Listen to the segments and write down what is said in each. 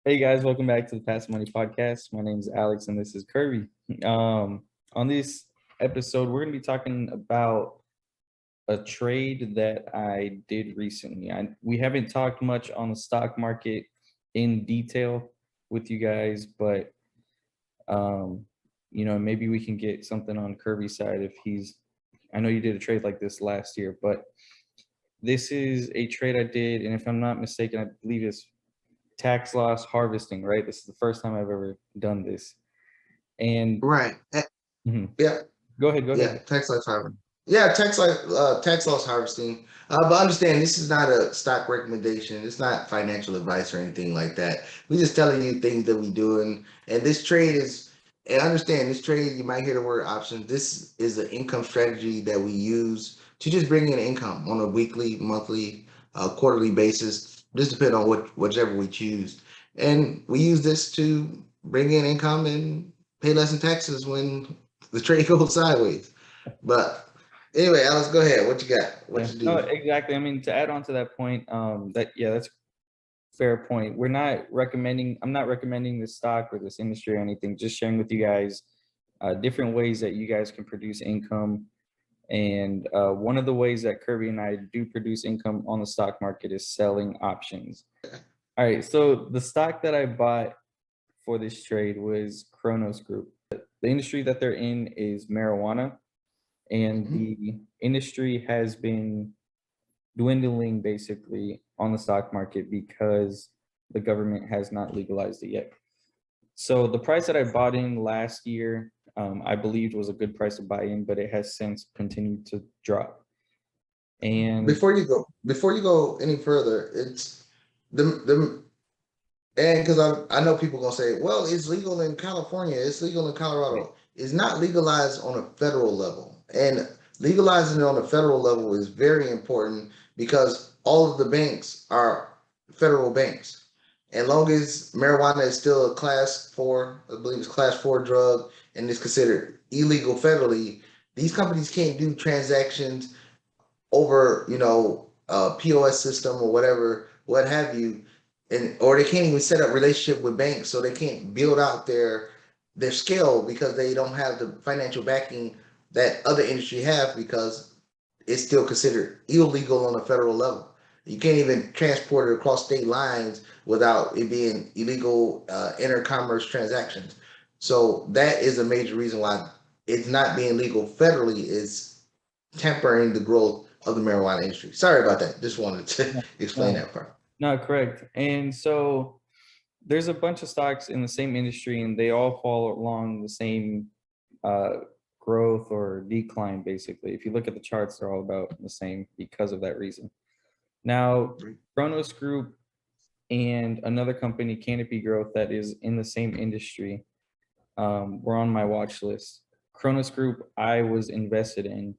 Hey guys, welcome back to the Passive Money Podcast. My name is Alex and this is Kirby. On this episode, we're going to be talking about a trade that I did recently. We haven't talked much on the stock market in detail with you guys, but maybe we can get something on Kirby's side if I know you did a trade like this last year, but this is a trade I did, and if I'm not mistaken, I believe it's tax loss harvesting, right? This is the first time I've ever done this. And Right. mhm. Yeah. Go ahead, go Yeah. ahead. Tax loss harvesting. Yeah. Tax loss harvesting. But understand, this is not a stock recommendation. It's not financial advice or anything like that. We're just telling you things that we do. And this trade is, and understand this trade, you might hear the word option. This is an income strategy that we use to just bring in income on a weekly, monthly, quarterly basis. Just depend on whichever we choose. And we use this to bring in income and pay less in taxes when the trade goes sideways. But anyway, Alex, go ahead. What you got? What Yeah, you no, do? exactly. I mean, to add on to that point, that's a fair point. I'm not recommending this stock or this industry or anything, just sharing with you guys different ways that you guys can produce income. And one of the ways that Kirby and I do produce income on the stock market is selling options. All right, so the stock that I bought for this trade was Kronos Group. The industry that they're in is marijuana, and Mhm. the industry has been dwindling basically on the stock market because the government has not legalized it yet. So the price that I bought in last year, I believed was a good price to buy in, but it has since continued to drop. And Before you go any further, it's the and because I know people gonna say, well, it's legal in California, it's legal in Colorado. It's not legalized on a federal level, and legalizing it on a federal level is very important because all of the banks are federal banks. And long as marijuana is still a class four, I believe it's class four drug, and is considered illegal federally, these companies can't do transactions over, a POS system or whatever, what have you, and or they can't even set up relationship with banks, so they can't build out their scale because they don't have the financial backing that other industry have because it's still considered illegal on a federal level. You can't even transport it across state lines without it being illegal intercommerce transactions. So that is a major reason why it's not being legal federally is tempering the growth of the marijuana industry. Sorry about that. Just wanted to no, explain no, that part. no, correct. And so there's a bunch of stocks in the same industry, and they all fall along the same uh, growth or decline, basically. If you look at the charts, they're all about the same because of that reason. Now, Kronos Group and another company, Canopy Growth, that is in the same industry, were on my watch list. Kronos Group, I was invested in,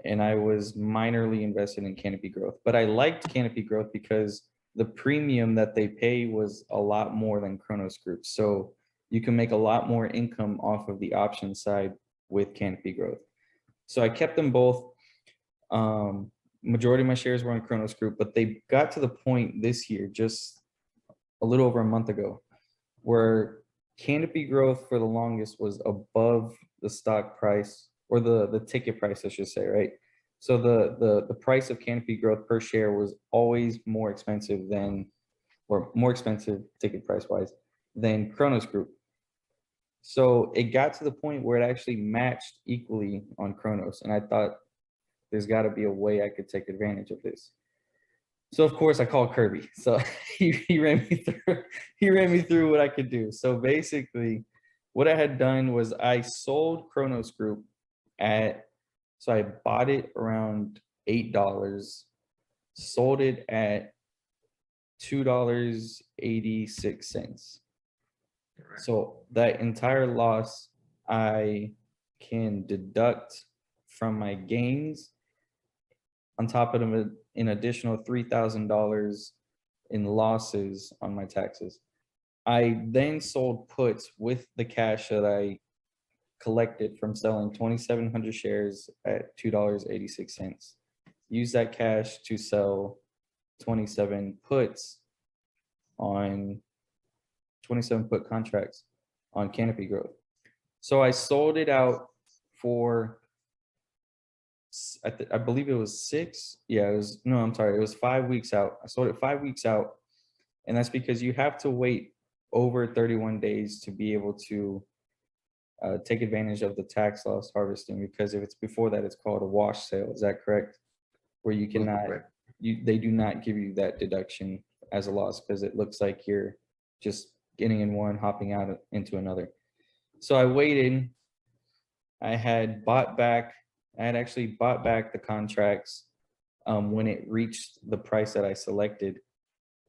and I was minorly invested in Canopy Growth. But I liked Canopy Growth because the premium that they pay was a lot more than Kronos Group. So you can make a lot more income off of the option side with Canopy Growth. So I kept them both. Majority of my shares were on Kronos Group, but they got to the point this year, just a little over a month ago, where Canopy Growth for the longest was above the stock price, or the ticket price, I should say, right? So the price of Canopy Growth per share was always more expensive than, or more expensive ticket price wise, than Kronos Group. So it got to the point where it actually matched equally on Kronos, and I thought there's got to be a way I could take advantage of this. So of course I called Kirby. So he ran me through what I could do. So basically what I had done was I sold Kronos Group at, so I bought it around $8, sold it at $2.86. So that entire loss I can deduct from my gains, on top of an additional $3,000 in losses on my taxes. I then sold puts with the cash that I collected from selling 2,700 shares at $2.86. Use that cash to sell 27 puts on 27 put contracts on canopy growth. So I sold it out for, I believe it was 6. Yeah, it was, no, I'm sorry. It was 5 weeks out. I sold it 5 weeks out. And that's because you have to wait over 31 days to be able to take advantage of the tax loss harvesting, because if it's before that, it's called a wash sale. Is that correct? Where you cannot, they do not give you that deduction as a loss, because it looks like you're just getting in one, hopping out into another. So I waited. I had actually bought back the contracts when it reached the price that I selected,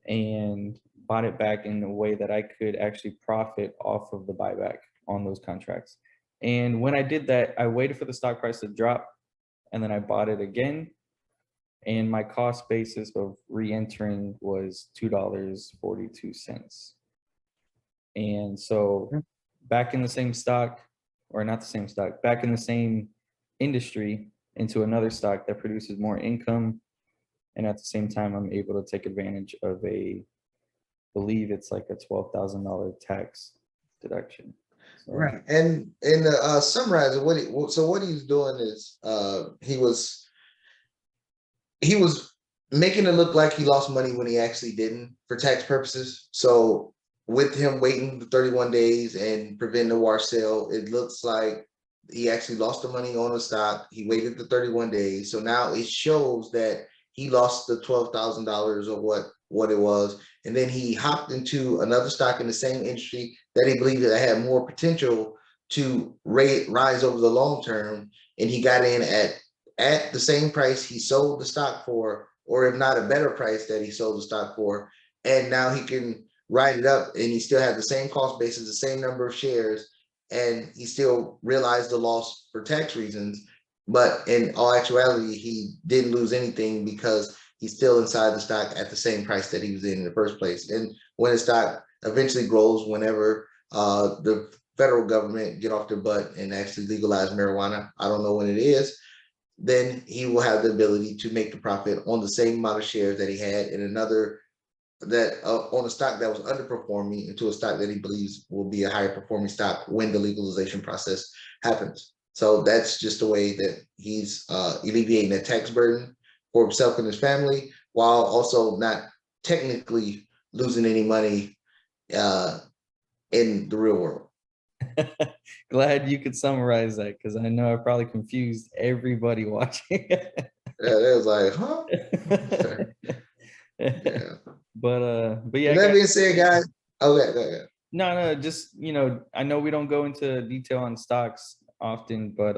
and bought it back in a way that I could actually profit off of the buyback on those contracts. And when I did that, I waited for the stock price to drop, and then I bought it again. And my cost basis of re-entering was $2.42. And so back in the same stock, or not the same stock, back in the same industry, into another stock that produces more income. And at the same time, I'm able to take advantage of believe it's like a $12,000 tax deduction. So, right. And summarize what what he's doing is he was making it look like he lost money when he actually didn't, for tax purposes. So with him waiting the 31 days and preventing the wash sale, it looks like he actually lost the money on the stock. He waited the 31 days. So now it shows that he lost the $12,000 or what it was. And then he hopped into another stock in the same industry that he believed that had more potential to rise over the long term. And he got in at the same price he sold the stock for, or if not a better price that he sold the stock for. And now he can ride it up, and he still had the same cost basis, the same number of shares, and he still realized the loss for tax reasons. But in all actuality, he didn't lose anything because he's still inside the stock at the same price that he was in the first place. And when the stock eventually grows, whenever the federal government get off their butt and actually legalize marijuana, I don't know when it is, then he will have the ability to make the profit on the same amount of shares that he had in another, that on a stock that was underperforming, into a stock that he believes will be a higher performing stock when the legalization process happens. So that's just the way that he's alleviating the tax burden for himself and his family, while also not technically losing any money in the real world. glad you could summarize that, because I know I probably confused everybody watching. Yeah, it was like, huh? Yeah. But yeah. With that being said, guys, okay, go ahead. No, just, I know we don't go into detail on stocks often, but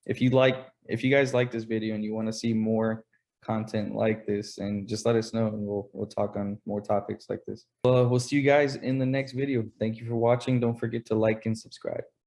if you guys like this video and you want to see more content like this, and just let us know, and we'll talk on more topics like this. We'll see you guys in the next video. Thank you for watching. Don't forget to like and subscribe.